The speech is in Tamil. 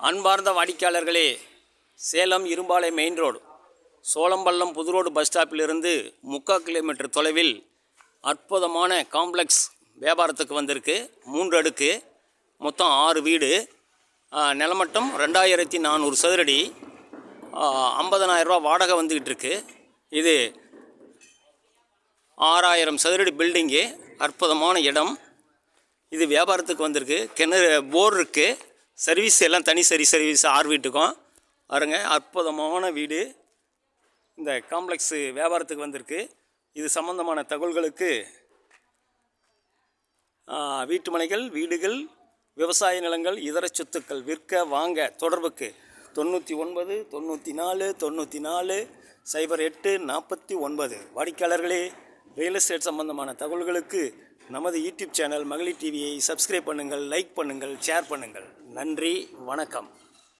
அன்பார்ந்த வாடிக்கையாளர்களே, சேலம் இரும்பாலை மெயின் ரோடு சோளம்பள்ளம் புதுரோடு பஸ் ஸ்டாப்பிலிருந்து 3/4 கிலோமீட்டர் தொலைவில் அற்புதமான காம்ப்ளெக்ஸ் வியாபாரத்துக்கு வந்திருக்கு. 3 அடுக்கு, மொத்தம் 6 வீடு, நிலமட்டம் 2400 சதுரடி, 50,000 ரூபா வாடகை வந்துக்கிட்டு இருக்கு. இது 6000 சதுரடி பில்டிங்கு, அற்புதமான இடம். இது வியாபாரத்துக்கு வந்திருக்கு. கிணறு, போர் இருக்குது. சர்வீஸ் எல்லாம் தனி சர்வீஸ் 6 வீட்டுக்கும் பாருங்க. அற்புதமான வீடு. இந்த காம்ப்ளெக்ஸு வியாபாரத்துக்கு வந்திருக்கு. இது சம்பந்தமான தகவல்களுக்கு வீட்டு மனைகள், வீடுகள், விவசாய நிலங்கள், இதர சொத்துக்கள் விற்க வாங்க தொடர்புக்கு 99 94 94 08 49. வாடிக்கையாளர்களே, ரியல் எஸ்டேட் சம்பந்தமான தகவல்களுக்கு நமது யூடியூப் சேனல் மகளிர் டிவியை சப்ஸ்கிரைப் பண்ணுங்கள், லைக் பண்ணுங்கள், ஷேர் பண்ணுங்கள். நன்றி, வணக்கம்.